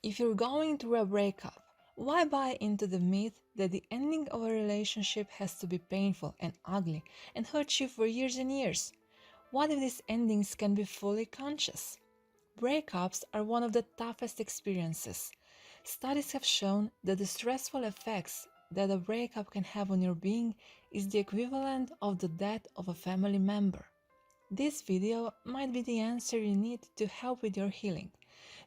If you're going through a breakup, why buy into the myth that the ending of a relationship has to be painful and ugly and hurt you for years and years? What if these endings can be fully conscious? Breakups are one of the toughest experiences. Studies have shown that the stressful effects that a breakup can have on your being is the equivalent of the death of a family member. This video might be the answer you need to help with your healing.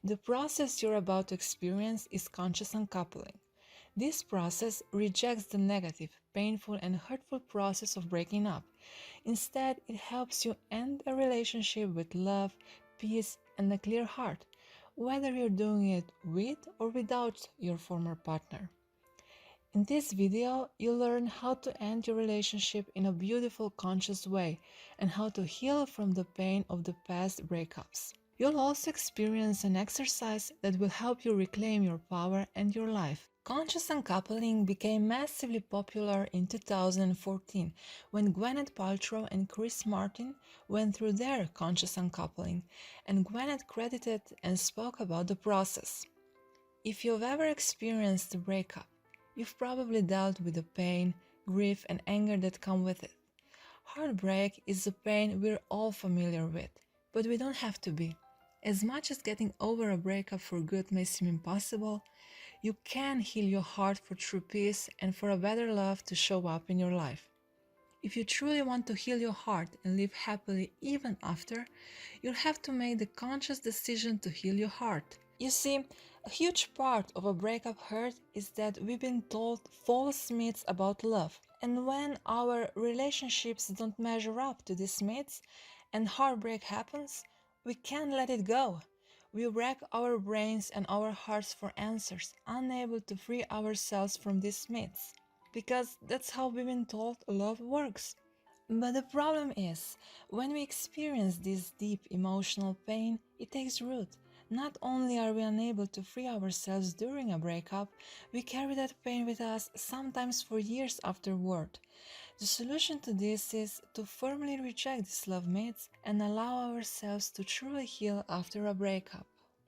The process you're about to experience is conscious uncoupling. This process rejects the negative, painful, and hurtful process of breaking up. Instead, it helps you end a relationship with love, peace, and a clear heart, whether you're doing it with or without your former partner. In this video, you'll learn how to end your relationship in a beautiful, conscious way and how to heal from the pain of the past breakups. You'll also experience an exercise that will help you reclaim your power and your life. Conscious uncoupling became massively popular in 2014 when Gwyneth Paltrow and Chris Martin went through their conscious uncoupling, and Gwyneth credited and spoke about the process. If you've ever experienced a breakup, you've probably dealt with the pain, grief, and anger that come with it. Heartbreak is a pain we're all familiar with, but we don't have to be. As much as getting over a breakup for good may seem impossible, you can heal your heart for true peace and for a better love to show up in your life. If you truly want to heal your heart and live happily even after, you'll have to make the conscious decision to heal your heart. You see, a huge part of a breakup hurt is that we've been told false myths about love. And when our relationships don't measure up to these myths and heartbreak happens, we can't let it go. We rack our brains and our hearts for answers, unable to free ourselves from these myths. Because that's how we've been told love works. But the problem is, when we experience this deep emotional pain, it takes root. Not only are we unable to free ourselves during a breakup, we carry that pain with us sometimes for years afterward. The solution to this is to firmly reject these love myths and allow ourselves to truly heal after a breakup.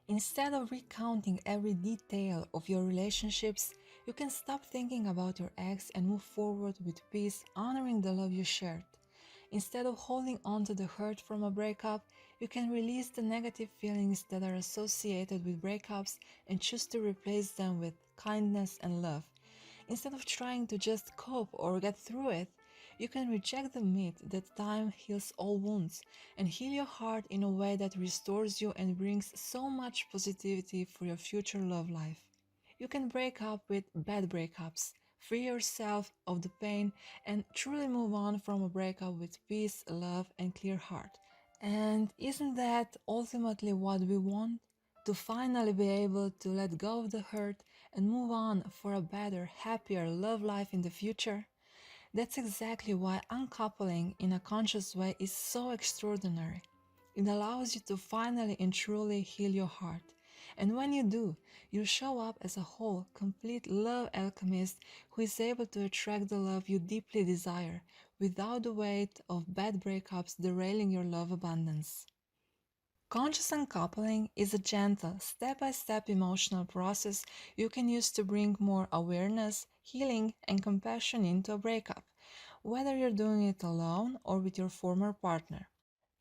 Instead of recounting every detail of your relationships, you can stop thinking about your ex and move forward with peace, honoring the love you shared. Instead of holding on to the hurt from a breakup, you can release the negative feelings that are associated with breakups and choose to replace them with kindness and love. Instead of trying to just cope or get through it, you can reject the myth that time heals all wounds and heal your heart in a way that restores you and brings so much positivity for your future love life. You can break up with bad breakups, free yourself of the pain, and truly move on from a breakup with peace, love, and clear heart. And isn't that ultimately what we want? To finally be able to let go of the hurt and move on for a better, happier love life in the future? That's exactly why uncoupling in a conscious way is so extraordinary. It allows you to finally and truly heal your heart. And when you do, you show up as a whole, complete love alchemist who is able to attract the love you deeply desire without the weight of bad breakups derailing your love abundance. Conscious uncoupling is a gentle, step-by-step emotional process you can use to bring more awareness, healing, and compassion into a breakup, whether you're doing it alone or with your former partner.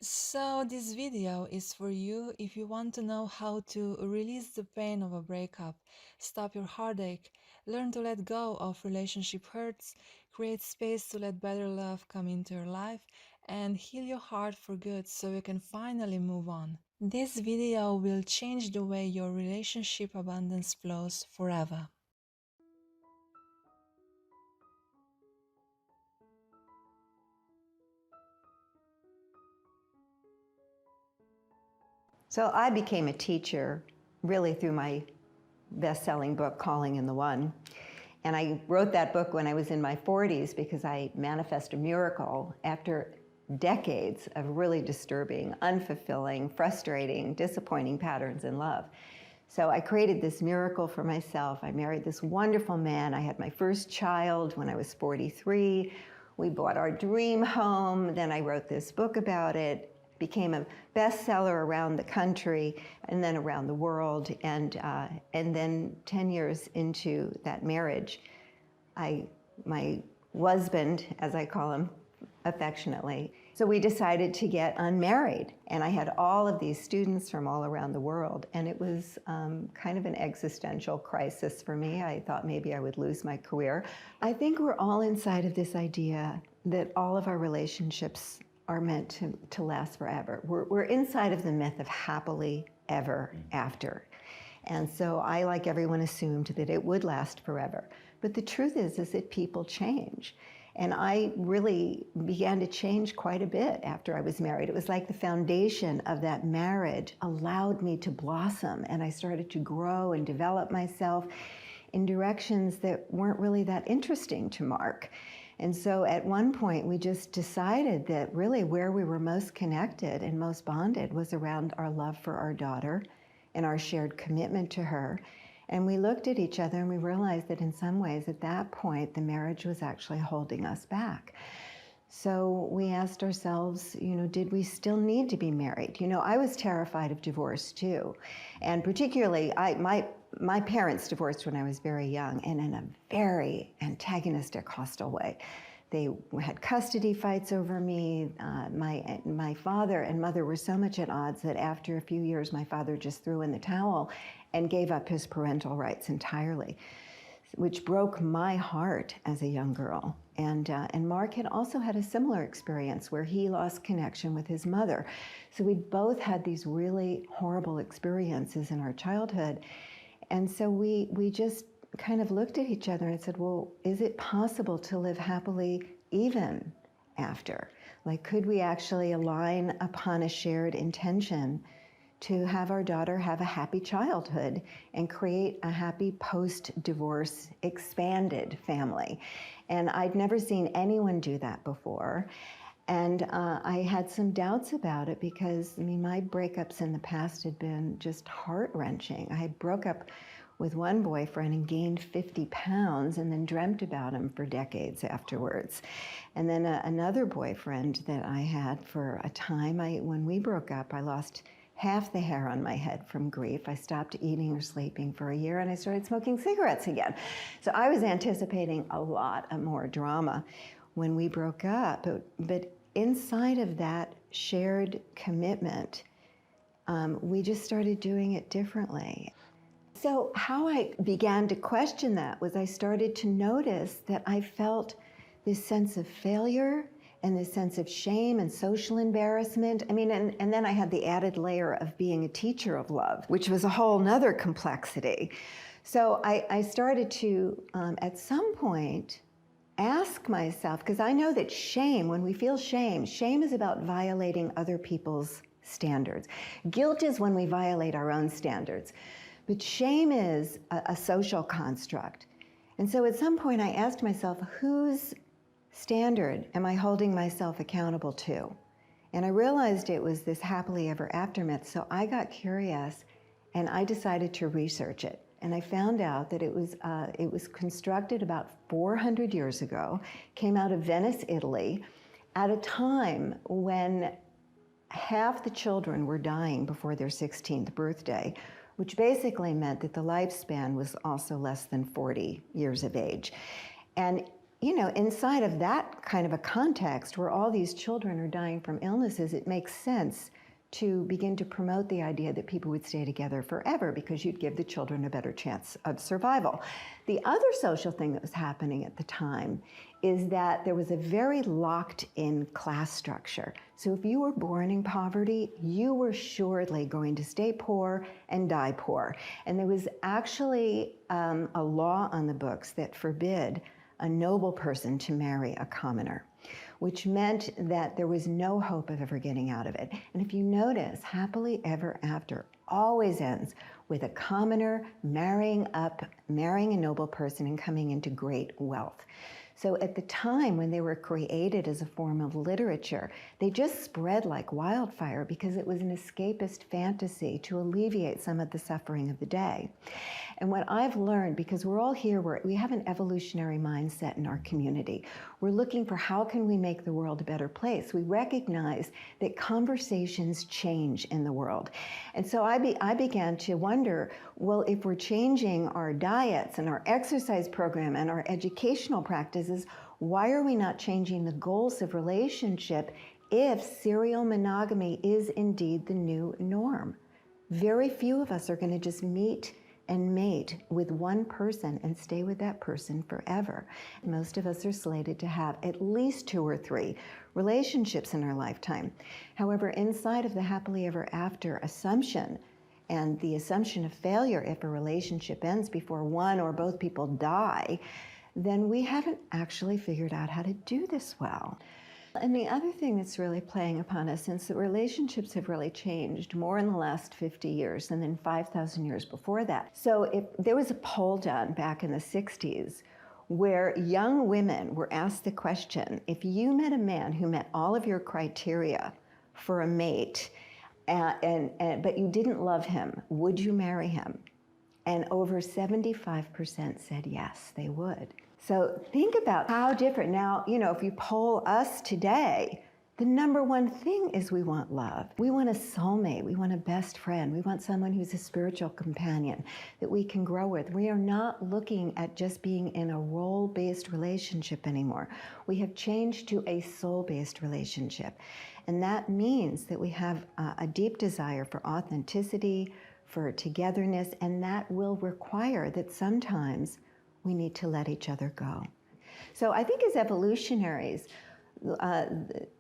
So this video is for you if you want to know how to release the pain of a breakup, stop your heartache, learn to let go of relationship hurts, create space to let better love come into your life, and heal your heart for good so you can finally move on. This video will change the way your relationship abundance flows forever. So I became a teacher really through my best-selling book, Calling in the One. And I wrote that book when I was in my 40s because I manifested a miracle after decades of really disturbing, unfulfilling, frustrating, disappointing patterns in love. So I created this miracle for myself. I married this wonderful man. I had my first child when I was 43. We bought our dream home. Then I wrote this book about it. became a bestseller around the country and then around the world. And then 10 years into that marriage, my husband, as I call him affectionately, so we decided to get unmarried. And I had all of these students from all around the world. And it was kind of an existential crisis for me. I thought maybe I would lose my career. I think we're all inside of this idea that all of our relationships are meant to last forever. We're inside of the myth of happily ever after. And so I, like everyone, assumed that it would last forever. But the truth is that people change. And I really began to change quite a bit after I was married. It was like the foundation of that marriage allowed me to blossom, and I started to grow and develop myself in directions that weren't really that interesting to Mark. And so at one point, we just decided that really where we were most connected and most bonded was around our love for our daughter and our shared commitment to her. And we looked at each other and we realized that in some ways at that point, the marriage was actually holding us back. So we asked ourselves, did we still need to be married? I was terrified of divorce too. And particularly, my parents divorced when I was very young and in a very antagonistic, hostile way. They had custody fights over me. My father and mother were so much at odds that after a few years, my father just threw in the towel and gave up his parental rights entirely, which broke my heart as a young girl. And Mark had also had a similar experience where he lost connection with his mother. So we both had these really horrible experiences in our childhood. And so we just kind of looked at each other and said, well, is it possible to live happily even after? Like, could we actually align upon a shared intention to have our daughter have a happy childhood and create a happy post-divorce expanded family? And I'd never seen anyone do that before. And I had some doubts about it because, my breakups in the past had been just heart-wrenching. I broke up with one boyfriend and gained 50 pounds and then dreamt about him for decades afterwards. And then another boyfriend that I had for a time, when we broke up, I lost half the hair on my head from grief. I stopped eating or sleeping for a year and I started smoking cigarettes again. So I was anticipating a lot of more drama when we broke up. But inside of that shared commitment, we just started doing it differently. So how I began to question that was I started to notice that I felt this sense of failure and this sense of shame and social embarrassment. And then I had the added layer of being a teacher of love, which was a whole nother complexity. So I started to, at some point, ask myself, because I know that shame, when we feel shame is about violating other people's standards. Guilt is when we violate our own standards. But shame is a social construct. And so at some point I asked myself, whose standard am I holding myself accountable to? And I realized it was this happily ever after myth. So I got curious and I decided to research it. And I found out that it was constructed about 400 years ago, came out of Venice, Italy, at a time when half the children were dying before their 16th birthday, which basically meant that the lifespan was also less than 40 years of age. And inside of that kind of a context where all these children are dying from illnesses, it makes sense to begin to promote the idea that people would stay together forever because you'd give the children a better chance of survival. The other social thing that was happening at the time is that there was a very locked-in class structure. So if you were born in poverty, you were assuredly going to stay poor and die poor. And there was actually a law on the books that forbid a noble person to marry a commoner, which meant that there was no hope of ever getting out of it. And if you notice, happily ever after always ends with a commoner marrying a noble person and coming into great wealth. So at the time when they were created as a form of literature, they just spread like wildfire because it was an escapist fantasy to alleviate some of the suffering of the day. And what I've learned, because we're all here, we have an evolutionary mindset in our community. We're looking for how can we make the world a better place. We recognize that conversations change in the world. And so I began to wonder, well, if we're changing our diets and our exercise program and our educational practices, why are we not changing the goals of relationship if serial monogamy is indeed the new norm? Very few of us are going to just meet and mate with one person and stay with that person forever. Most of us are slated to have at least 2 or 3 relationships in our lifetime. However, inside of the happily ever after assumption and the assumption of failure if a relationship ends before one or both people die, then we haven't actually figured out how to do this well. And the other thing that's really playing upon us, since the relationships have really changed more in the last 50 years than in 5,000 years before that. So if there was a poll done back in the 60s where young women were asked the question, if you met a man who met all of your criteria for a mate, but you didn't love him, would you marry him? And over 75% said yes, they would. So think about how different. Now, if you poll us today, the number one thing is we want love. We want a soulmate. We want a best friend. We want someone who's a spiritual companion that we can grow with. We are not looking at just being in a role-based relationship anymore. We have changed to a soul-based relationship. And that means that we have a deep desire for authenticity, for togetherness, and that will require that sometimes we need to let each other go. So I think as evolutionaries,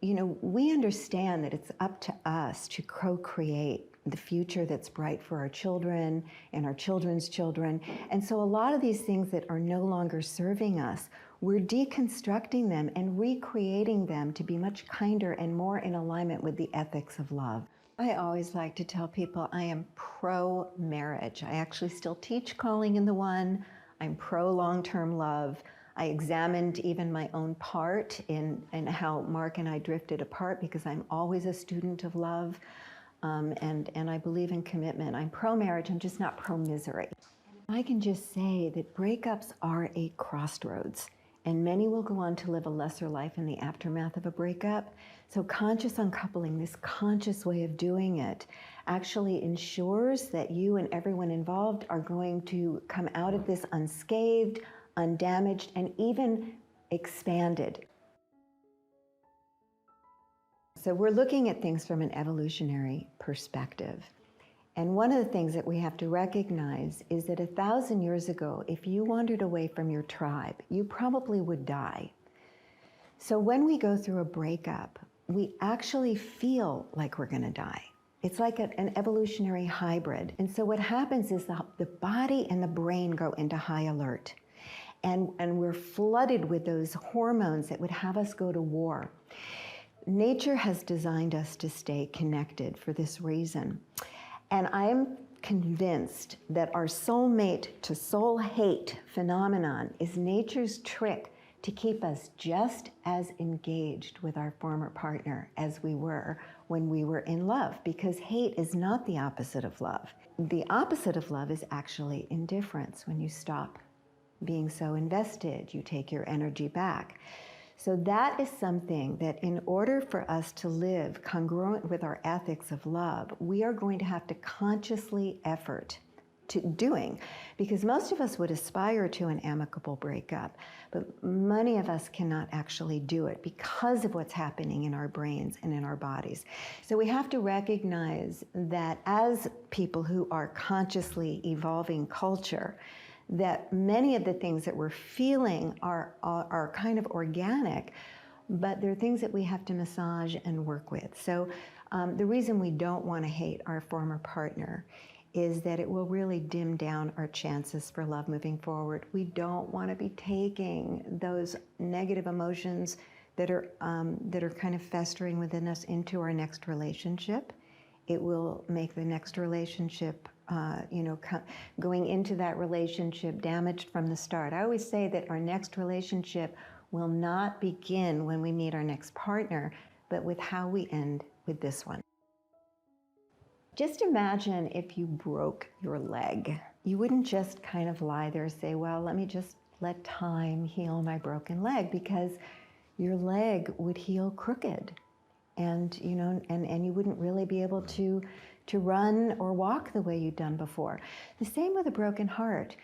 we understand that it's up to us to co-create the future that's bright for our children and our children's children. And so a lot of these things that are no longer serving us, we're deconstructing them and recreating them to be much kinder and more in alignment with the ethics of love. I always like to tell people I am pro-marriage. I actually still teach Calling in the One. I'm pro long-term love. I examined even my own part in how Mark and I drifted apart because I'm always a student of love, and I believe in commitment. I'm pro-marriage, I'm just not pro-misery. I can just say that breakups are a crossroads, and many will go on to live a lesser life in the aftermath of a breakup. So conscious uncoupling, this conscious way of doing it, actually ensures that you and everyone involved are going to come out of this unscathed, undamaged, and even expanded. So we're looking at things from an evolutionary perspective. And one of the things that we have to recognize is that 1,000 years ago, if you wandered away from your tribe, you probably would die. So when we go through a breakup, we actually feel like we're going to die. It's like an evolutionary hybrid. And so what happens is the body and the brain go into high alert. And we're flooded with those hormones that would have us go to war. Nature has designed us to stay connected for this reason. And I am convinced that our soulmate to soul hate phenomenon is nature's trick to keep us just as engaged with our former partner as we were when we were in love, because hate is not the opposite of love. The opposite of love is actually indifference. When you stop being so invested, you take your energy back. So that is something that in order for us to live congruent with our ethics of love, we are going to have to consciously effort to doing, because most of us would aspire to an amicable breakup, but many of us cannot actually do it because of what's happening in our brains and in our bodies. So we have to recognize that as people who are consciously evolving culture, that many of the things that we're feeling are kind of organic, but they're things that we have to massage and work with. So the reason we don't want to hate our former partner is that it will really dim down our chances for love moving forward. We don't want to be taking those negative emotions that are kind of festering within us into our next relationship. It will make the next relationship, going into that relationship damaged from the start. I always say that our next relationship will not begin when we meet our next partner, but with how we end with this one. Just imagine if you broke your leg. You wouldn't just kind of lie there and say, well, let me just let time heal my broken leg, because your leg would heal crooked. And you wouldn't really be able to run or walk the way you'd done before. The same with a broken heart.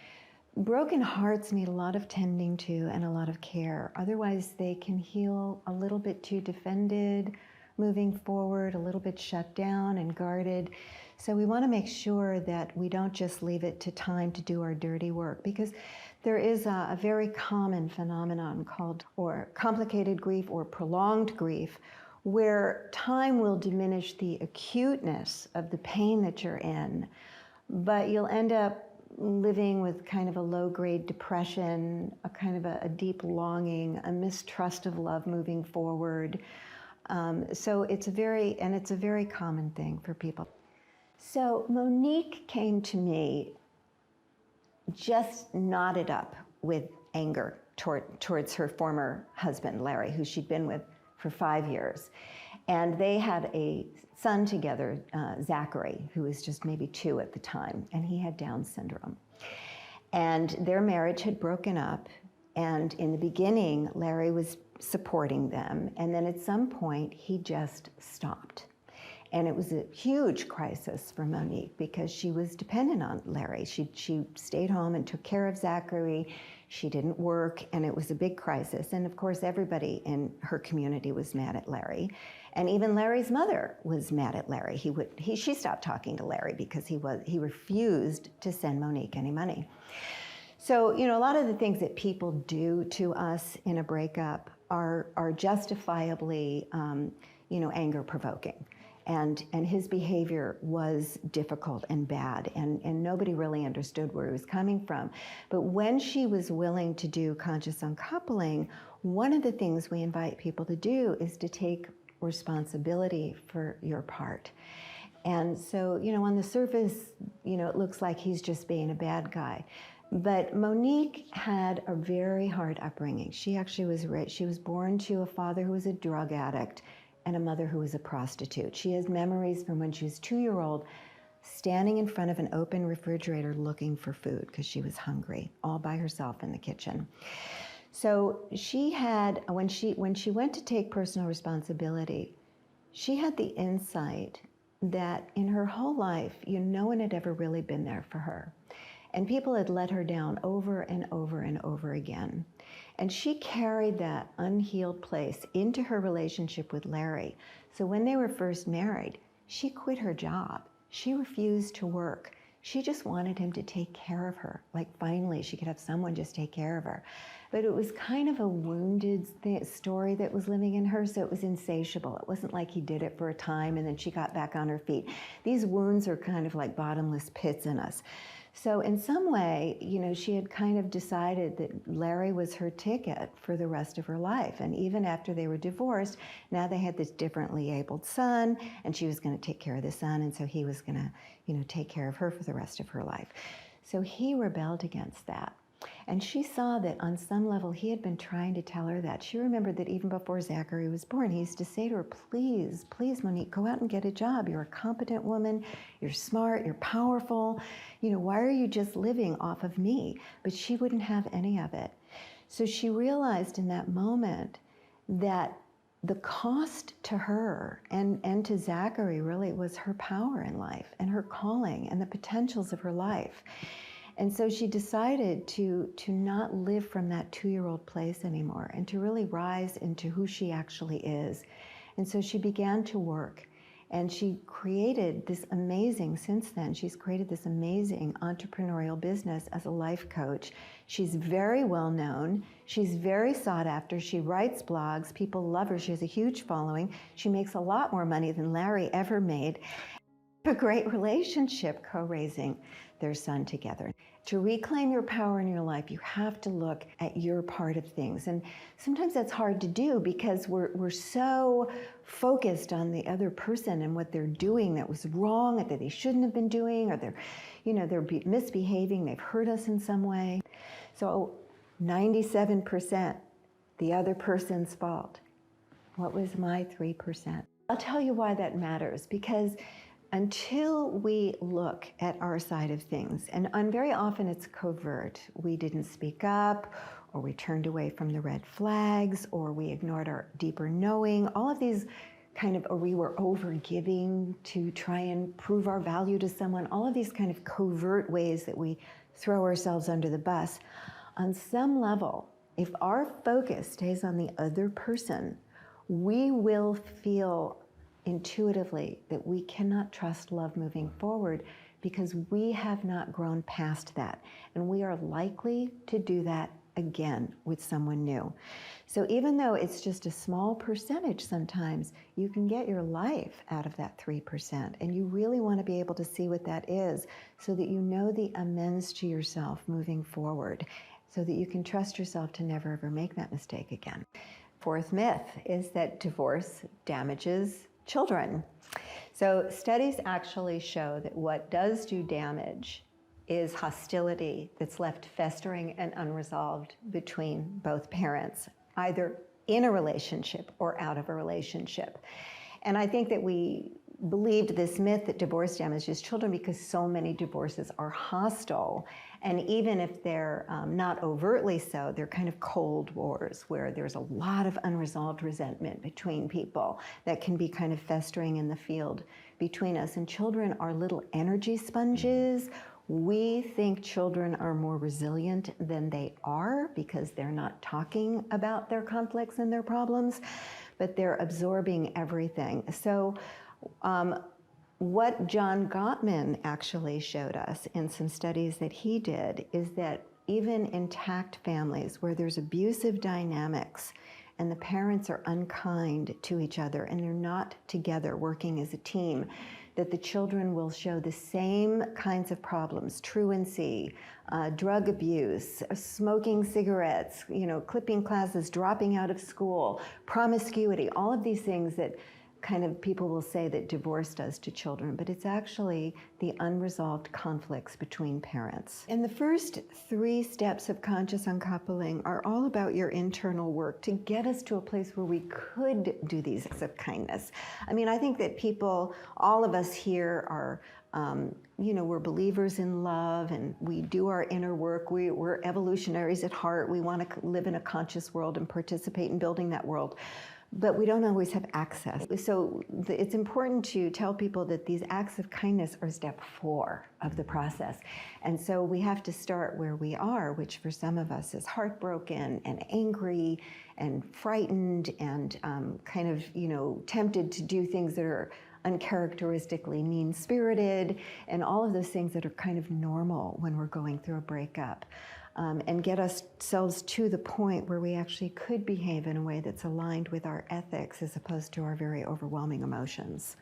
Broken hearts need a lot of tending to and a lot of care. Otherwise, they can heal a little bit too defended, moving forward, a little bit shut down and guarded. So we want to make sure that we don't just leave it to time to do our dirty work, because there is a very common phenomenon called or complicated grief or prolonged grief, where time will diminish the acuteness of the pain that you're in, but you'll end up living with kind of a low-grade depression, a kind of a deep longing, a mistrust of love moving forward. So it's a very common thing for people. So Monique came to me just knotted up with anger towards her former husband, Larry, who she'd been with for 5 years. And they had a son together, Zachary, who was just maybe 2 at the time, and he had Down syndrome. And their marriage had broken up, and in the beginning, Larry was supporting them, and then at some point, he just stopped. And it was a huge crisis for Monique, because she was dependent on Larry. She stayed home and took care of Zachary. She didn't work, and it was a big crisis. And of course, everybody in her community was mad at Larry. And even Larry's mother was mad at Larry. She stopped talking to Larry because he refused to send Monique any money. So, a lot of the things that people do to us in a breakup are justifiably, anger-provoking. And his behavior was difficult and bad, and nobody really understood where he was coming from. But when she was willing to do conscious uncoupling, one of the things we invite people to do is to take responsibility for your part. And so, on the surface, it looks like he's just being a bad guy. But Monique had a very hard upbringing. She actually was rich. She was born to a father who was a drug addict and a mother who was a prostitute. She has memories from when she was 2-year-old, standing in front of an open refrigerator looking for food because she was hungry, all by herself in the kitchen. So she had, when she went to take personal responsibility, she had the insight that in her whole life, no one had ever really been there for her. And people had let her down over and over and over again. And she carried that unhealed place into her relationship with Larry. So when they were first married, she quit her job. She refused to work. She just wanted him to take care of her. Like finally she could have someone just take care of her. But it was kind of a wounded story that was living in her, so it was insatiable. It wasn't like he did it for a time and then she got back on her feet. These wounds are kind of like bottomless pits in us. So in some way, she had kind of decided that Larry was her ticket for the rest of her life. And even after they were divorced, now they had this differently abled son, and she was going to take care of the son, and so he was going to, take care of her for the rest of her life. So he rebelled against that. And she saw that on some level he had been trying to tell her that. She remembered that even before Zachary was born, he used to say to her, please, please, Monique, go out and get a job. You're a competent woman. You're smart. You're powerful. Why are you just living off of me? But she wouldn't have any of it. So she realized in that moment that the cost to her and to Zachary really was her power in life and her calling and the potentials of her life. And so she decided to not live from that 2-year-old place anymore and to really rise into who she actually is. And so she began to work, and she created this amazing, since then, she's created this amazing entrepreneurial business as a life coach. She's very well known. She's very sought after. She writes blogs. People love her. She has a huge following. She makes a lot more money than Larry ever made. A great relationship co-raising their son together. To reclaim your power in your life, you have to look at your part of things. And sometimes that's hard to do because we're so focused on the other person and what they're doing that was wrong, or that they shouldn't have been doing, or they're misbehaving, they've hurt us in some way. So 97%, the other person's fault? What was my 3%? I'll tell you why that matters, because until we look at our side of things, and very often it's covert, we didn't speak up, or we turned away from the red flags, or we ignored our deeper knowing, all of these or we were overgiving to try and prove our value to someone, all of these kind of covert ways that we throw ourselves under the bus. On some level, if our focus stays on the other person, we will feel intuitively that we cannot trust love moving forward because we have not grown past that. And we are likely to do that again with someone new. So even though it's just a small percentage sometimes, you can get your life out of that 3%. And you really want to be able to see what that is so that you know the amends to yourself moving forward, so that you can trust yourself to never ever make that mistake again. Fourth myth is that divorce damages children. So studies actually show that what does do damage is hostility that's left festering and unresolved between both parents, either in a relationship or out of a relationship. And I think that we believed this myth that divorce damages children because so many divorces are hostile. And even if they're not overtly so, they're kind of cold wars where there's a lot of unresolved resentment between people that can be kind of festering in the field between us. And children are little energy sponges. We think children are more resilient than they are because they're not talking about their conflicts and their problems, but they're absorbing everything. So what John Gottman actually showed us in some studies that he did is that even intact families where there's abusive dynamics and the parents are unkind to each other and they're not together working as a team, that the children will show the same kinds of problems: truancy, drug abuse, smoking cigarettes, clipping classes, dropping out of school, promiscuity, all of these things that kind of people will say that divorce does to children, but it's actually the unresolved conflicts between parents. And the first 3 steps of conscious uncoupling are all about your internal work to get us to a place where we could do these acts of kindness. I mean, I think that people, all of us here are, we're believers in love and we do our inner work. We're evolutionaries at heart. We want to live in a conscious world and participate in building that world. But we don't always have access. So it's important to tell people that these acts of kindness are step 4 of the process. And so we have to start where we are, which for some of us is heartbroken and angry and frightened and tempted to do things that are uncharacteristically mean-spirited and all of those things that are kind of normal when we're going through a breakup. And get ourselves to the point where we actually could behave in a way that's aligned with our ethics as opposed to our very overwhelming emotions.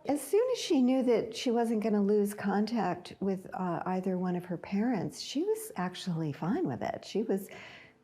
As soon as she knew that she wasn't going to lose contact with either one of her parents, she was actually fine with it. She was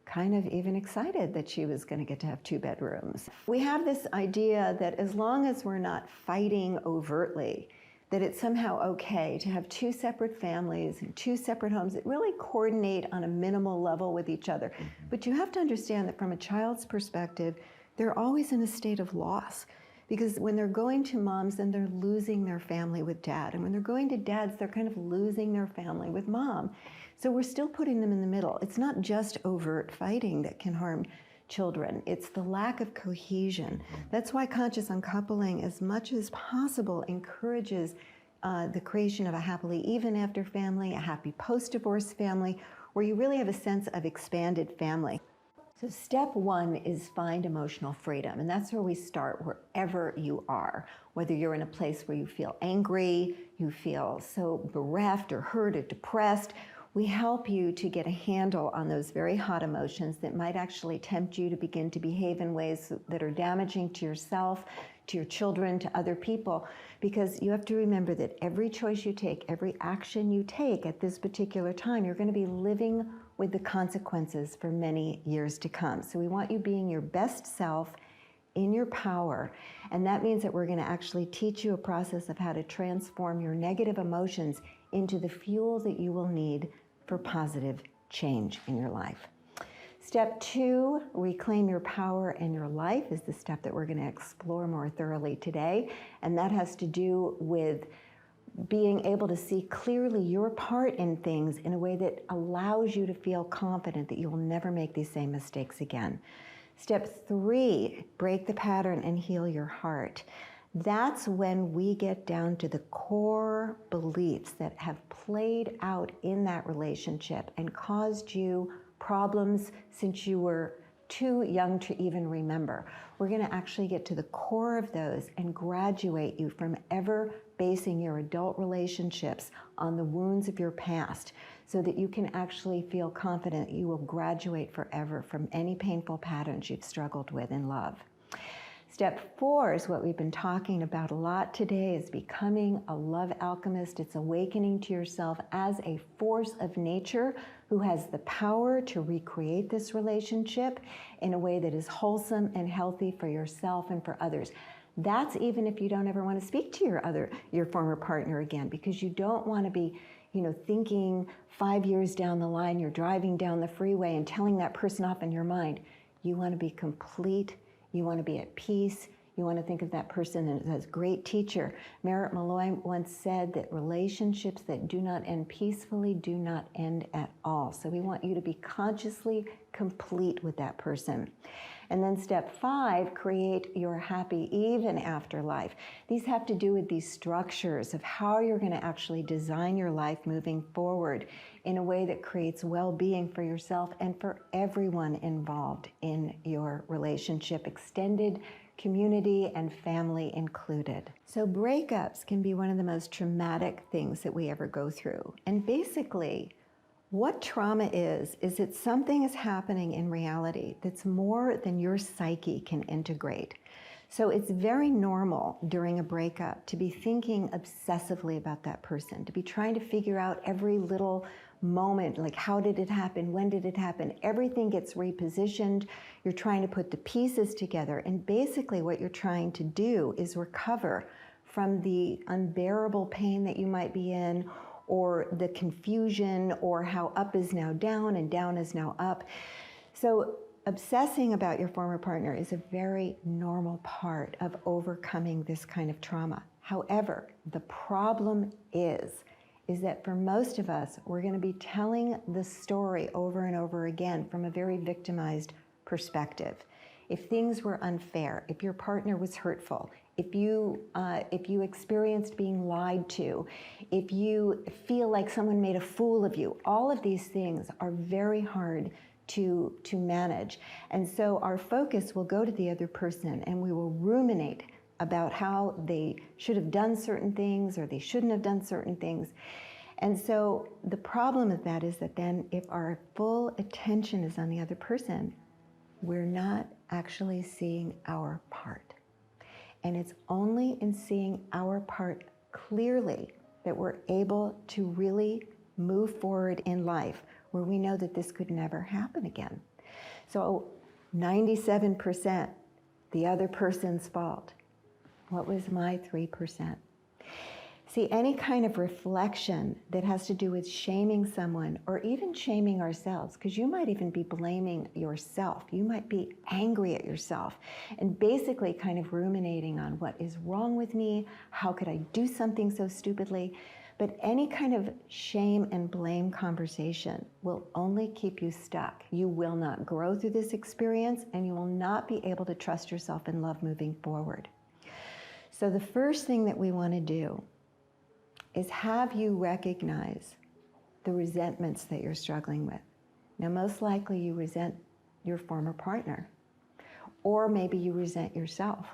kind of even excited that she was going to get to have 2 bedrooms. We have this idea that as long as we're not fighting overtly, that it's somehow okay to have 2 separate families and 2 separate homes that really coordinate on a minimal level with each other. But you have to understand that from a child's perspective, they're always in a state of loss. Because when they're going to mom's, then they're losing their family with dad. And when they're going to dad's, they're kind of losing their family with mom. So we're still putting them in the middle. It's not just overt fighting that can harm children. It's the lack of cohesion. That's why conscious uncoupling, as much as possible, encourages the creation of a happily even after family, a happy post-divorce family, where you really have a sense of expanded family. So step 1 is find emotional freedom, and that's where we start, wherever you are. Whether you're in a place where you feel angry, you feel so bereft or hurt or depressed, we help you to get a handle on those very hot emotions that might actually tempt you to begin to behave in ways that are damaging to yourself, to your children, to other people. Because you have to remember that every choice you take, every action you take at this particular time, you're going to be living with the consequences for many years to come. So we want you being your best self in your power. And that means that we're going to actually teach you a process of how to transform your negative emotions into the fuel that you will need for positive change in your life. Step 2, reclaim your power in your life, is the step that we're going to explore more thoroughly today. And that has to do with being able to see clearly your part in things in a way that allows you to feel confident that you will never make these same mistakes again. Step 3, break the pattern and heal your heart. That's when we get down to the core beliefs that have played out in that relationship and caused you problems since you were too young to even remember. We're going to actually get to the core of those and graduate you from ever basing your adult relationships on the wounds of your past, so that you can actually feel confident you will graduate forever from any painful patterns you've struggled with in love. Step 4 is what we've been talking about a lot today, is becoming a love alchemist. It's awakening to yourself as a force of nature who has the power to recreate this relationship in a way that is wholesome and healthy for yourself and for others. That's even if you don't ever want to speak to your former partner again, because you don't want to be, thinking 5 years down the line, you're driving down the freeway and telling that person off in your mind. You want to be complete. You want to be at peace. You want to think of that person as a great teacher. Merritt Malloy once said that relationships that do not end peacefully do not end at all. So we want you to be consciously complete with that person. And then step 5, create your happy even afterlife. These have to do with these structures of how you're going to actually design your life moving forward in a way that creates well-being for yourself and for everyone involved in your relationship, extended community and family included. So breakups can be one of the most traumatic things that we ever go through. And basically, what trauma is that something is happening in reality that's more than your psyche can integrate. So it's very normal during a breakup to be thinking obsessively about that person, to be trying to figure out every little moment, like how did it happen, when did it happen? Everything gets repositioned. You're trying to put the pieces together. And basically what you're trying to do is recover from the unbearable pain that you might be in, or the confusion, or how up is now down and down is now up. So obsessing about your former partner is a very normal part of overcoming this kind of trauma. However, the problem is that for most of us, we're going to be telling the story over and over again from a very victimized perspective. If things were unfair, if your partner was hurtful, if you experienced being lied to, if you feel like someone made a fool of you, all of these things are very hard to manage. And so our focus will go to the other person, and we will ruminate about how they should have done certain things or they shouldn't have done certain things. And so the problem with that is that then if our full attention is on the other person, we're not actually seeing our part. And it's only in seeing our part clearly that we're able to really move forward in life, where we know that this could never happen again. So 97%, the other person's fault. What was my 3%? See, any kind of reflection that has to do with shaming someone or even shaming ourselves, because you might even be blaming yourself. You might be angry at yourself and basically kind of ruminating on what is wrong with me, how could I do something so stupidly? But any kind of shame and blame conversation will only keep you stuck. You will not grow through this experience, and you will not be able to trust yourself and love moving forward. So the first thing that we want to do is have you recognize the resentments that you're struggling with. Now, most likely you resent your former partner, or maybe you resent yourself.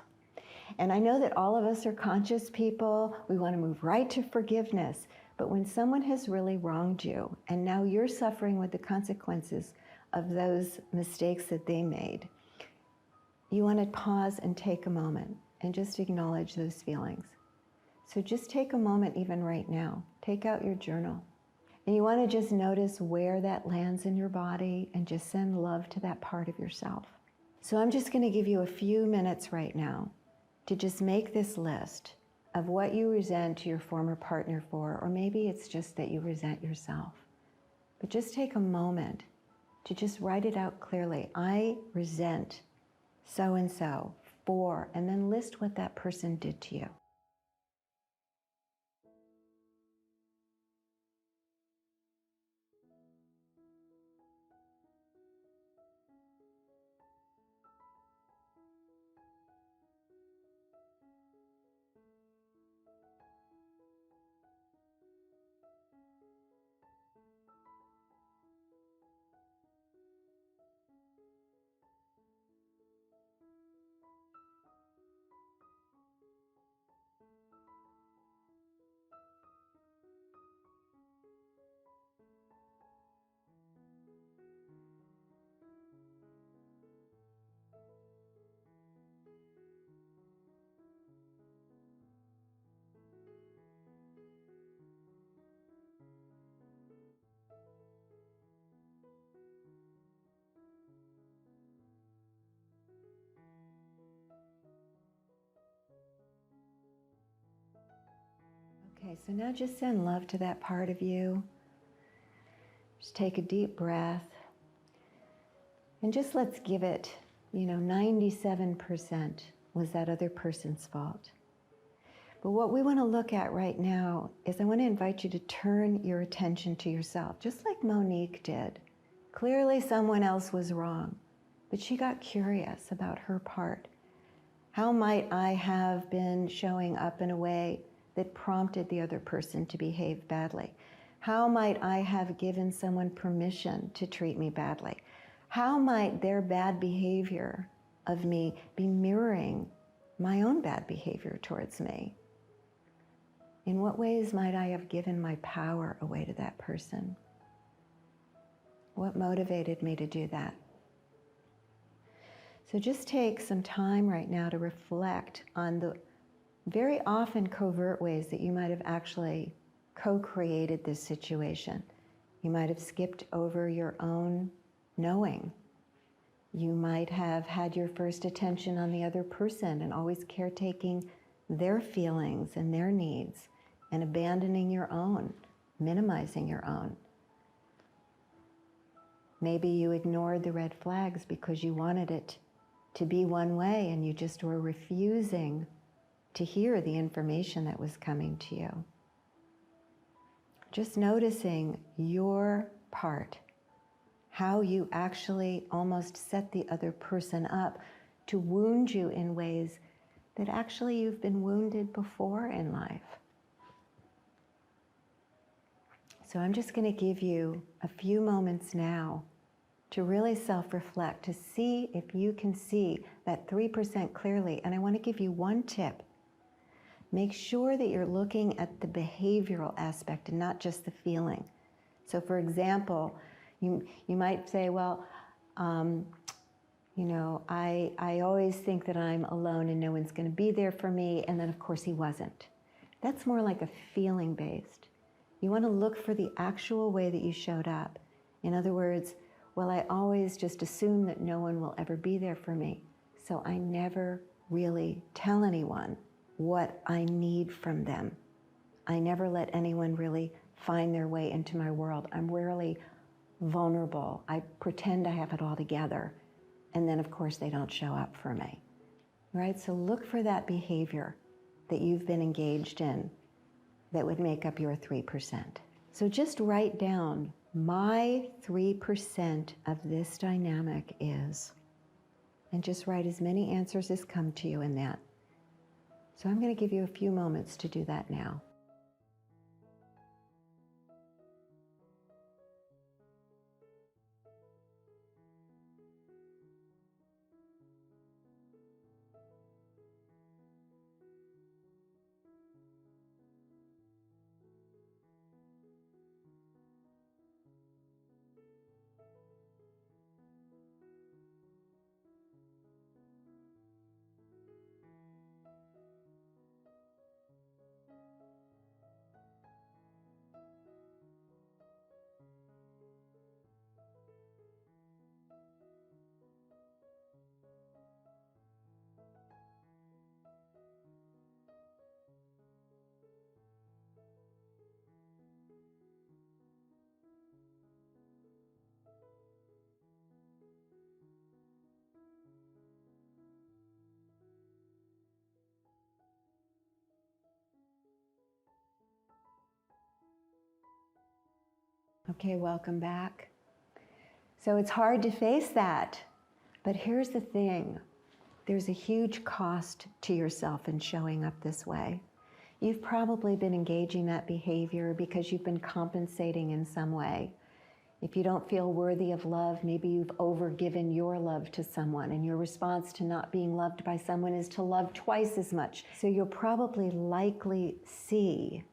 And I know that all of us are conscious people. We want to move right to forgiveness. But when someone has really wronged you, and now you're suffering with the consequences of those mistakes that they made, you want to pause and take a moment and just acknowledge those feelings. So just take a moment even right now. Take out your journal. And you want to just notice where that lands in your body and just send love to that part of yourself. So I'm just going to give you a few minutes right now to just make this list of what you resent your former partner for, or maybe it's just that you resent yourself. But just take a moment to just write it out clearly. I resent so-and-so for, and then list what that person did to you. Okay, so now just send love to that part of you. Just take a deep breath. And just let's give it, 97% was that other person's fault. But what we want to look at right now is I want to invite you to turn your attention to yourself, just like Monique did. Clearly someone else was wrong, but she got curious about her part. How might I have been showing up in a way that prompted the other person to behave badly? How might I have given someone permission to treat me badly? How might their bad behavior of me be mirroring my own bad behavior towards me? In what ways might I have given my power away to that person? What motivated me to do that? So just take some time right now to reflect on the very often covert ways that you might have actually co-created this situation. You might have skipped over your own knowing. You might have had your first attention on the other person and always caretaking their feelings and their needs and abandoning your own, minimizing your own. Maybe you ignored the red flags because you wanted it to be one way and you just were refusing to hear the information that was coming to you. Just noticing your part, how you actually almost set the other person up to wound you in ways that actually you've been wounded before in life. So I'm just going to give you a few moments now to really self-reflect, to see if you can see that 3% clearly. And I want to give you one tip. Make sure that you're looking at the behavioral aspect and not just the feeling. So for example, you might say, well, I always think that I'm alone and no one's going to be there for me. And then of course he wasn't. That's more like a feeling based. You want to look for the actual way that you showed up. In other words, well, I always just assume that no one will ever be there for me. So I never really tell anyone what I need from them. I never let anyone really find their way into my world. I'm rarely vulnerable. I pretend I have it all together. And then of course they don't show up for me, right? So look for that behavior that you've been engaged in that would make up your 3%. So just write down, my 3% of this dynamic is, and just write as many answers as come to you in that. So I'm going to give you a few moments to do that now. Okay, welcome back. So it's hard to face that, but here's the thing. There's a huge cost to yourself in showing up this way. You've probably been engaging that behavior because you've been compensating in some way. If you don't feel worthy of love, maybe you've overgiven your love to someone, and your response to not being loved by someone is to love twice as much. So you'll probably likely see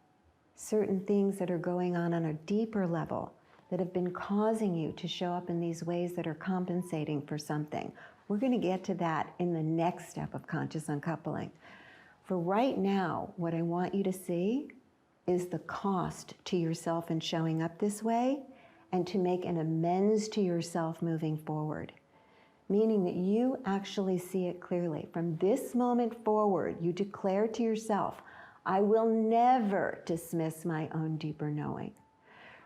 certain things that are going on a deeper level that have been causing you to show up in these ways that are compensating for something. We're going to get to that in the next step of conscious uncoupling. For right now, what I want you to see is the cost to yourself in showing up this way, and to make an amends to yourself moving forward. Meaning that you actually see it clearly. From this moment forward, you declare to yourself, I will never dismiss my own deeper knowing.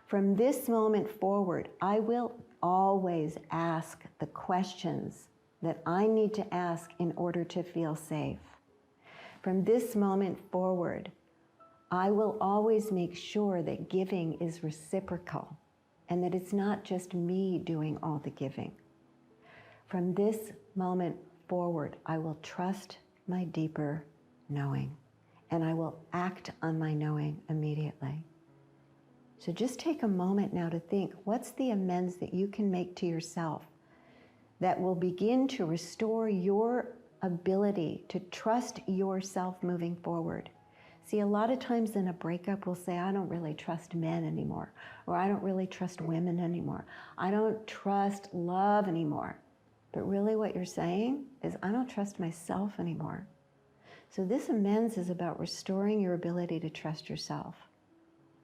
From this moment forward, I will always ask the questions that I need to ask in order to feel safe. From this moment forward, I will always make sure that giving is reciprocal and that it's not just me doing all the giving. From this moment forward, I will trust my deeper knowing, and I will act on my knowing immediately. So just take a moment now to think, what's the amends that you can make to yourself that will begin to restore your ability to trust yourself moving forward? See, a lot of times in a breakup, we'll say, I don't really trust men anymore, or I don't really trust women anymore. I don't trust love anymore. But really what you're saying is, I don't trust myself anymore. So this amends is about restoring your ability to trust yourself.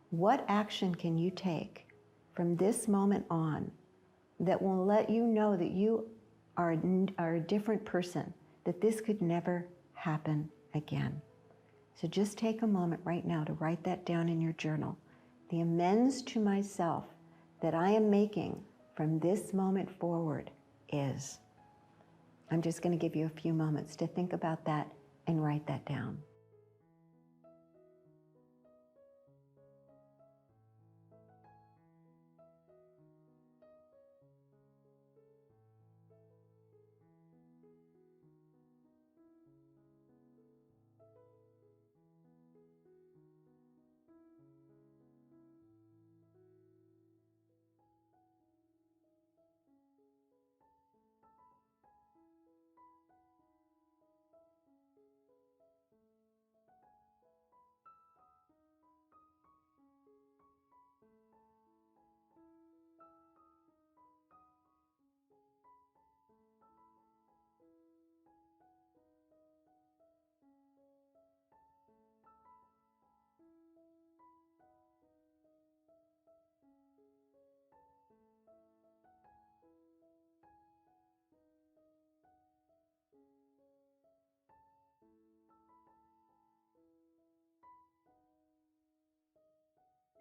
What action can you take from this moment on that will let you know that you are a different person, that this could never happen again? So just take a moment right now to write that down in your journal. The amends to myself that I am making from this moment forward is. I'm just going to give you a few moments to think about that and write that down.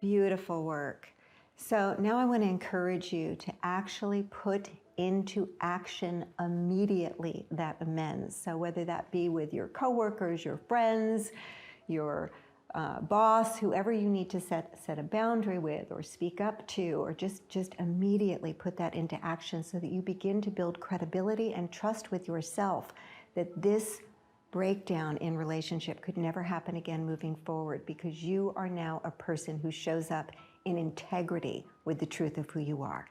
Beautiful work. So now I want to encourage you to actually put into action immediately that amends. So whether that be with your coworkers, your friends, your boss, whoever you need to set a boundary with or speak up to, or just immediately put that into action so that you begin to build credibility and trust with yourself that this breakdown in relationship could never happen again moving forward, because you are now a person who shows up in integrity with the truth of who you are.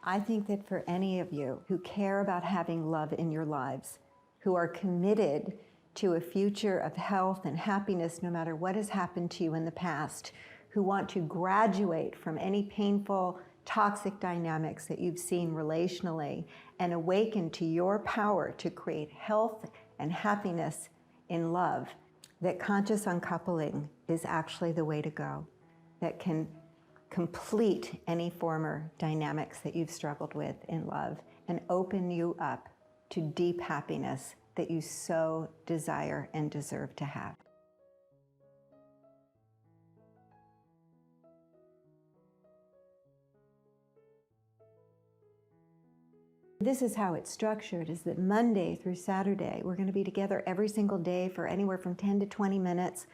I think that for any of you who care about having love in your lives, who are committed to a future of health and happiness no matter what has happened to you in the past, who want to graduate from any painful, toxic dynamics that you've seen relationally and awaken to your power to create health and happiness in love, that conscious uncoupling is actually the way to go, that can complete any former dynamics that you've struggled with in love and open you up to deep happiness that you so desire and deserve to have. This is how it's structured, is that Monday through Saturday, we're going to be together every single day for anywhere from 10 to 20 minutes.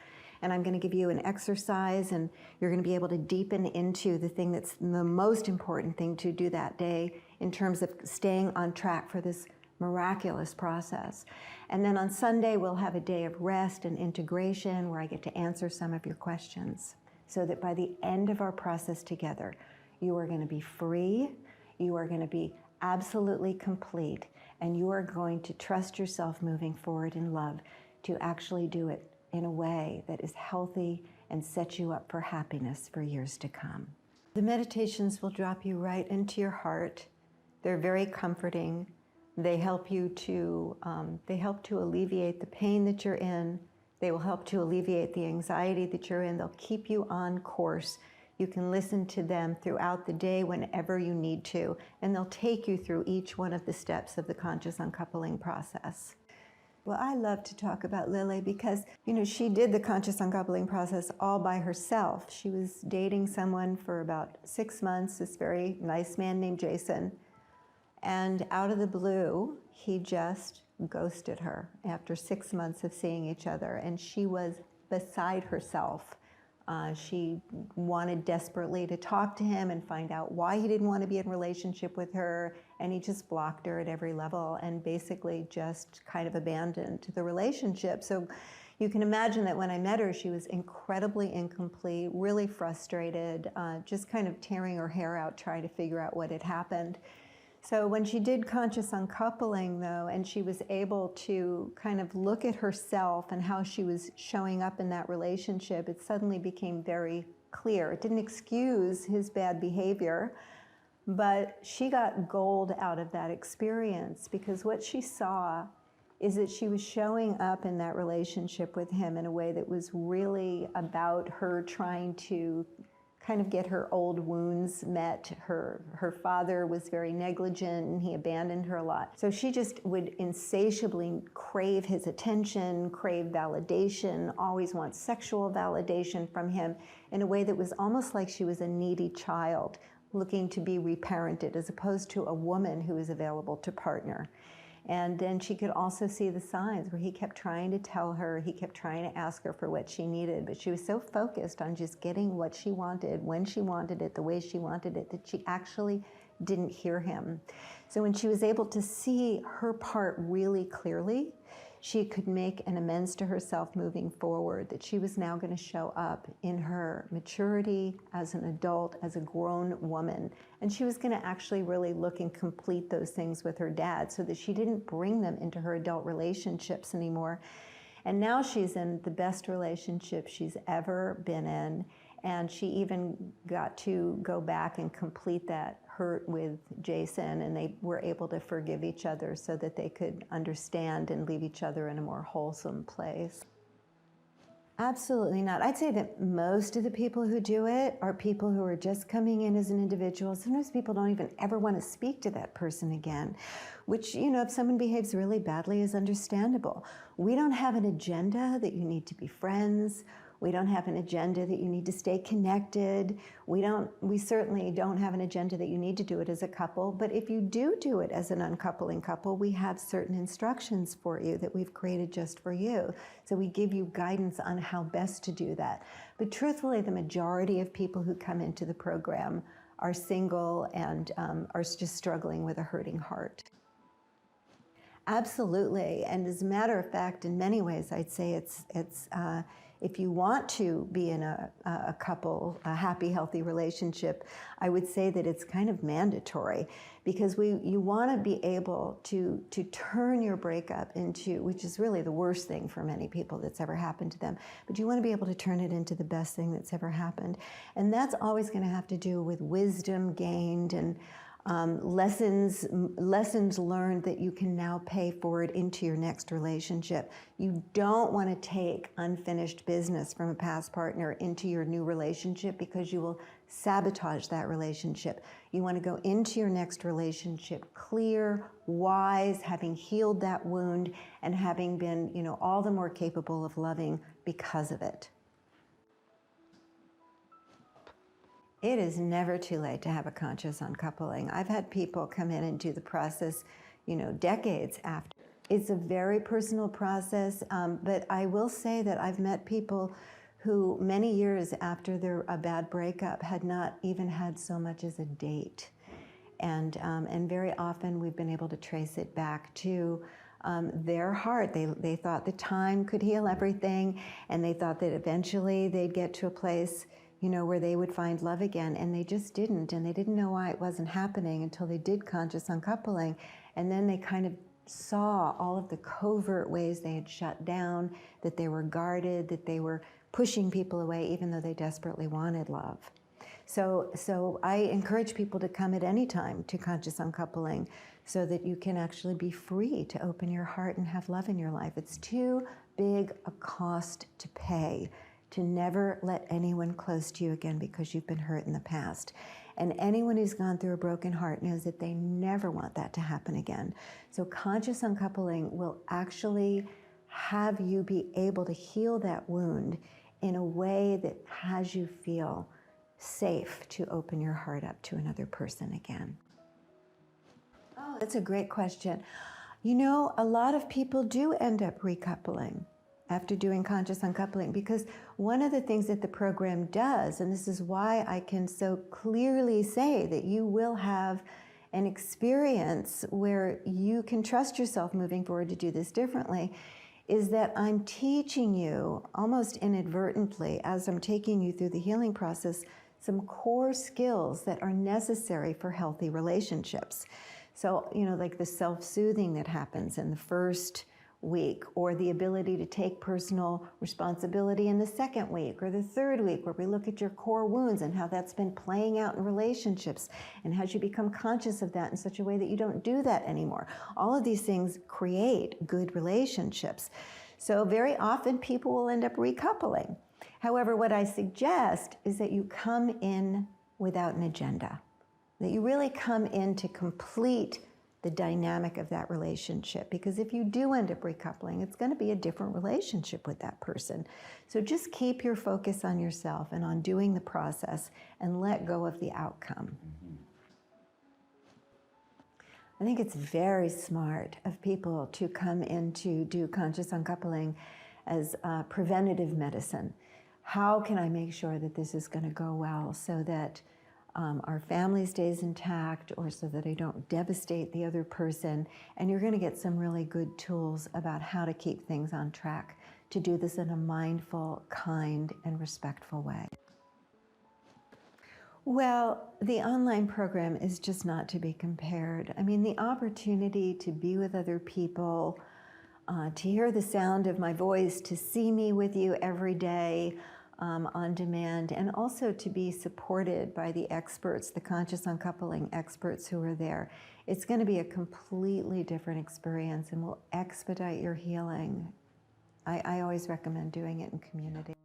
and I'm going to give you an exercise, and you're going to be able to deepen into the thing that's the most important thing to do that day in terms of staying on track for this miraculous process. And then on Sunday, we'll have a day of rest and integration where I get to answer some of your questions, so that by the end of our process together, you are going to be free, you are going to be absolutely complete, and you are going to trust yourself moving forward in love to actually do it in a way that is healthy and sets you up for happiness for years to come. The meditations will drop you right into your heart. They're very comforting. They help you to alleviate the pain that you're in. They will help to alleviate the anxiety that you're in. They'll keep you on course. You can listen to them throughout the day whenever you need to, and they'll take you through each one of the steps of the conscious uncoupling process. Well, I love to talk about Lily because, she did the conscious uncoupling process all by herself. She was dating someone for about 6 months, this very nice man named Jason, and out of the blue, he just ghosted her after 6 months of seeing each other, and she was beside herself. She wanted desperately to talk to him and find out why he didn't want to be in a relationship with her, and he just blocked her at every level and basically just kind of abandoned the relationship. So you can imagine that when I met her, she was incredibly incomplete, really frustrated, just kind of tearing her hair out trying to figure out what had happened. So when she did conscious uncoupling, though, and she was able to kind of look at herself and how she was showing up in that relationship, it suddenly became very clear. It didn't excuse his bad behavior, but she got gold out of that experience, because what she saw is that she was showing up in that relationship with him in a way that was really about her trying to kind of get her old wounds met. Her father was very negligent and he abandoned her a lot. So she just would insatiably crave his attention, crave validation, always want sexual validation from him in a way that was almost like she was a needy child looking to be reparented, as opposed to a woman who is available to partner. And then she could also see the signs where he kept trying to tell her, he kept trying to ask her for what she needed, but she was so focused on just getting what she wanted, when she wanted it, the way she wanted it, that she actually didn't hear him. So when she was able to see her part really clearly, she could make an amends to herself moving forward, that she was now going to show up in her maturity as an adult, as a grown woman. And she was going to actually really look and complete those things with her dad, so that she didn't bring them into her adult relationships anymore. And now she's in the best relationship she's ever been in. And she even got to go back and complete that hurt with Jason, and they were able to forgive each other so that they could understand and leave each other in a more wholesome place. Absolutely not. I'd say that most of the people who do it are people who are just coming in as an individual. Sometimes people don't even ever want to speak to that person again, which, if someone behaves really badly, is understandable. We don't have an agenda that you need to be friends. We don't have an agenda that you need to stay connected. We certainly don't have an agenda that you need to do it as a couple. But if you do it as an uncoupling couple, we have certain instructions for you that we've created just for you. So we give you guidance on how best to do that. But truthfully, the majority of people who come into the program are single and are just struggling with a hurting heart. Absolutely. And as a matter of fact, in many ways, I'd say it's if you want to be in a couple, a happy, healthy relationship, I would say that it's kind of mandatory, because you want to be able to turn your breakup into, which is really the worst thing for many people that's ever happened to them, but you want to be able to turn it into the best thing that's ever happened. And that's always going to have to do with wisdom gained and lessons learned that you can now pay forward into your next relationship. You don't want to take unfinished business from a past partner into your new relationship, because you will sabotage that relationship. You want to go into your next relationship clear, wise, having healed that wound, and having been, all the more capable of loving because of it. It is never too late to have a conscious uncoupling. I've had people come in and do the process, decades after. It's a very personal process, but I will say that I've met people who many years after a bad breakup had not even had so much as a date. And very often we've been able to trace it back to their heart. They thought the time could heal everything, and they thought that eventually they'd get to a place, you know, where they would find love again, and they just didn't, and they didn't know why it wasn't happening until they did conscious uncoupling, and then they kind of saw all of the covert ways they had shut down, that they were guarded, that they were pushing people away even though they desperately wanted love. So I encourage people to come at any time to conscious uncoupling so that you can actually be free to open your heart and have love in your life. It's too big a cost to pay to never let anyone close to you again because you've been hurt in the past. And anyone who's gone through a broken heart knows that they never want that to happen again. So conscious uncoupling will actually have you be able to heal that wound in a way that has you feel safe to open your heart up to another person again. Oh, that's a great question. You know, a lot of people do end up recoupling after doing conscious uncoupling, because one of the things that the program does, and this is why I can so clearly say that you will have an experience where you can trust yourself moving forward to do this differently, is that I'm teaching you almost inadvertently, as I'm taking you through the healing process, some core skills that are necessary for healthy relationships. So, you know, like the self-soothing that happens in the first week, or the ability to take personal responsibility in the second week or the third week, where we look at your core wounds and how that's been playing out in relationships, and how you become conscious of that in such a way that you don't do that anymore. All of these things create good relationships. So very often people will end up recoupling. However, what I suggest is that you come in without an agenda, that you really come in to complete the dynamic of that relationship. Because if you do end up recoupling, it's going to be a different relationship with that person. So just keep your focus on yourself and on doing the process, and let go of the outcome. I think it's very smart of people to come in to do conscious uncoupling as preventative medicine. How can I make sure that this is going to go well, so that our family stays intact, or so that I don't devastate the other person? And you're going to get some really good tools about how to keep things on track, to do this in a mindful, kind, and respectful way. Well, the online program is just not to be compared. I mean, the opportunity to be with other people, to hear the sound of my voice, to see me with you every day on demand, and also to be supported by the experts, the conscious uncoupling experts who are there. It's going to be a completely different experience and will expedite your healing. I always recommend doing it in community.